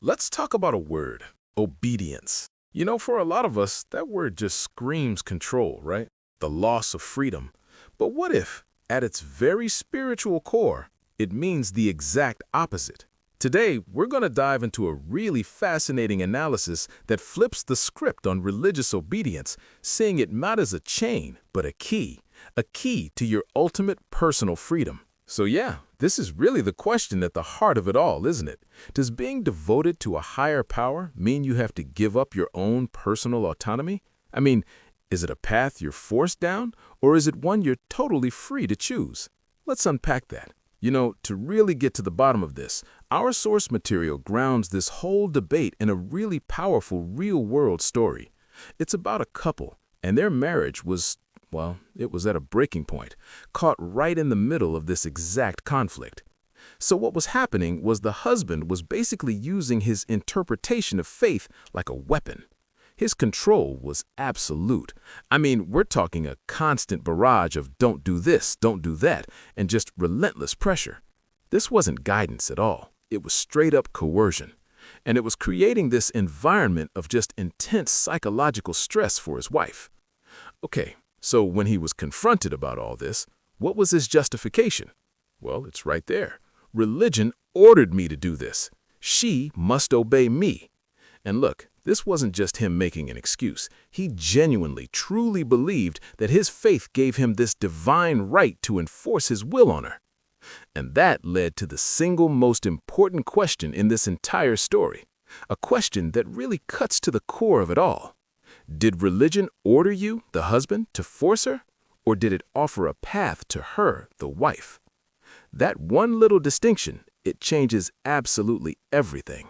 Let's talk about a word, obedience. For a lot of us, that word just screams control, right? The loss of freedom. But what if, at its very spiritual core, it means the exact opposite? Today, we're going to dive into a really fascinating analysis that flips the script on religious obedience, seeing it not as a chain, but a key to your ultimate personal freedom. So yeah, this is really the question at the heart of it all, isn't it? Does being devoted to a higher power mean you have to give up your own personal autonomy? I mean, is it a path you're forced down, or is it one you're totally free to choose? Let's unpack that. To really get to the bottom of this, our source material grounds this whole debate in a really powerful real-world story. It's about a couple, and their marriage was, well, it was at a breaking point, caught right in the middle of this exact conflict. So what was happening was the husband was basically using his interpretation of faith like a weapon. His control was absolute. I mean, we're talking a constant barrage of don't do this, don't do that, and just relentless pressure. This wasn't guidance at all. It was straight-up coercion. And it was creating this environment of just intense psychological stress for his wife. Okay, so when he was confronted about all this, what was his justification? Well, it's right there. Religion ordered me to do this. She must obey me. And look, this wasn't just him making an excuse. He genuinely, truly believed that his faith gave him this divine right to enforce his will on her. And that led to the single most important question in this entire story, a question that really cuts to the core of it all. Did religion order you, the husband, to force her, or did it offer a path to her, the wife? That one little distinction, it changes absolutely everything.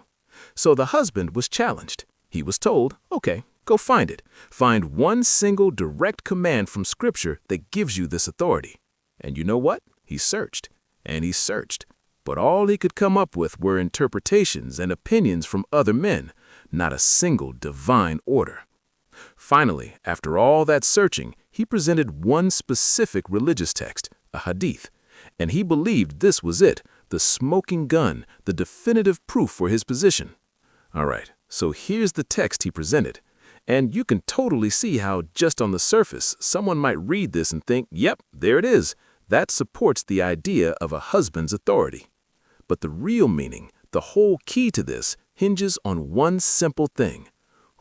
So the husband was challenged. He was told, okay, go find it. Find one single direct command from Scripture that gives you this authority. And you know what? He searched, and he searched. But all he could come up with were interpretations and opinions from other men, not a single divine order. Finally, after all that searching, he presented one specific religious text, a hadith, and he believed this was it, the smoking gun, the definitive proof for his position. All right, so here's the text he presented, and you can totally see how, just on the surface, someone might read this and think, yep, there it is. That supports the idea of a husband's authority. But the real meaning, the whole key to this, hinges on one simple thing.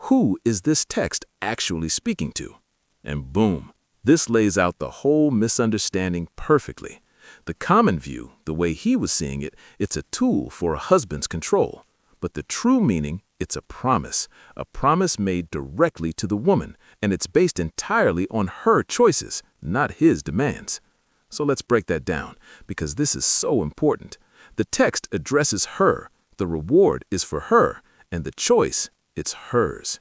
Who is this text actually speaking to? And boom, this lays out the whole misunderstanding perfectly. The common view, the way he was seeing it, it's a tool for a husband's control. But the true meaning, it's a promise made directly to the woman, and it's based entirely on her choices, not his demands. So let's break that down, because this is so important. The text addresses her, the reward is for her, and the choice, it's hers.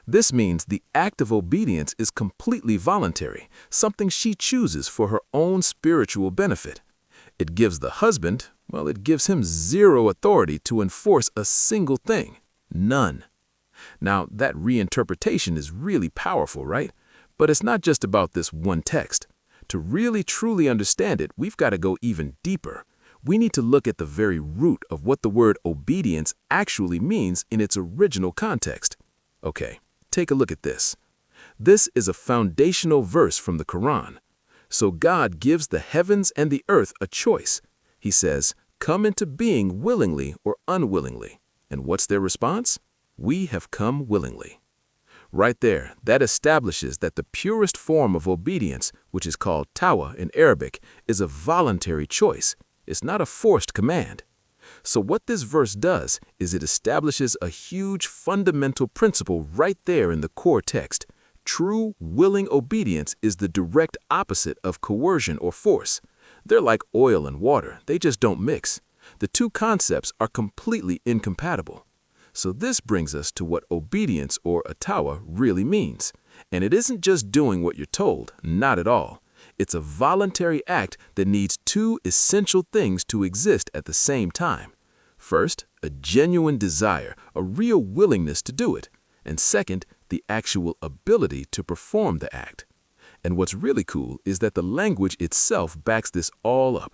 This means the act of obedience is completely voluntary, something she chooses for her own spiritual benefit. It gives the husband, well, it gives him zero authority to enforce a single thing. None. Now, that reinterpretation is really powerful, right? But it's not just about this one text. To really truly understand it, we've got to go even deeper. We need to look at the very root of what the word obedience actually means in its original context. Okay, take a look at this. This is a foundational verse from the Quran. So God gives the heavens and the earth a choice. He says, come into being willingly or unwillingly. And what's their response? We have come willingly. Right there, that establishes that the purest form of obedience, which is called tawa in Arabic, is a voluntary choice. It's not a forced command. So what this verse does is it establishes a huge fundamental principle right there in the core text. True, willing obedience is the direct opposite of coercion or force. They're like oil and water, they just don't mix. The two concepts are completely incompatible. So this brings us to what obedience or atawa really means. And it isn't just doing what you're told, not at all. It's a voluntary act that needs two essential things to exist at the same time. First, a genuine desire, a real willingness to do it. And second, the actual ability to perform the act. And what's really cool is that the language itself backs this all up.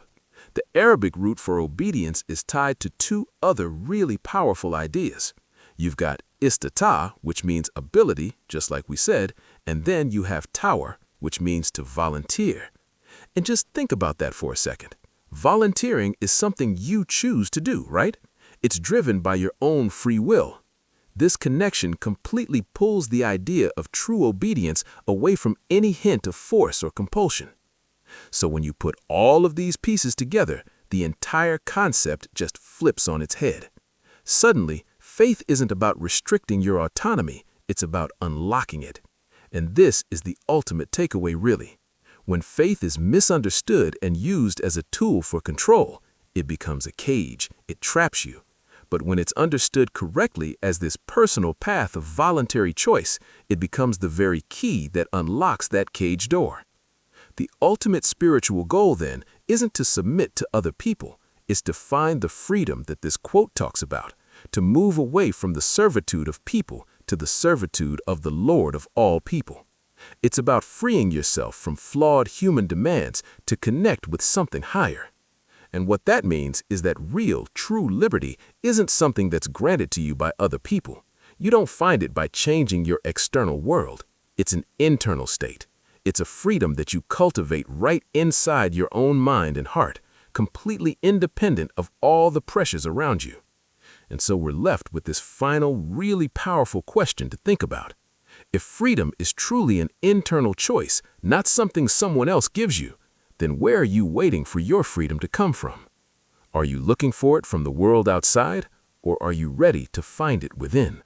The Arabic root for obedience is tied to two other really powerful ideas. You've got istata, which means ability, just like we said, and then you have tower, which means to volunteer. And just think about that for a second. Volunteering is something you choose to do, right? It's driven by your own free will. This connection completely pulls the idea of true obedience away from any hint of force or compulsion. So when you put all of these pieces together, the entire concept just flips on its head. Suddenly, faith isn't about restricting your autonomy, it's about unlocking it. And this is the ultimate takeaway, really. When faith is misunderstood and used as a tool for control, it becomes a cage, it traps you. But when it's understood correctly as this personal path of voluntary choice, it becomes the very key that unlocks that cage door. The ultimate spiritual goal, then, isn't to submit to other people, it's to find the freedom that this quote talks about, to move away from the servitude of people to the servitude of the Lord of all people. It's about freeing yourself from flawed human demands to connect with something higher. And what that means is that real, true liberty isn't something that's granted to you by other people. You don't find it by changing your external world. It's an internal state. It's a freedom that you cultivate right inside your own mind and heart, completely independent of all the pressures around you. And so we're left with this final, really powerful question to think about. If freedom is truly an internal choice, not something someone else gives you, then where are you waiting for your freedom to come from? Are you looking for it from the world outside, or are you ready to find it within?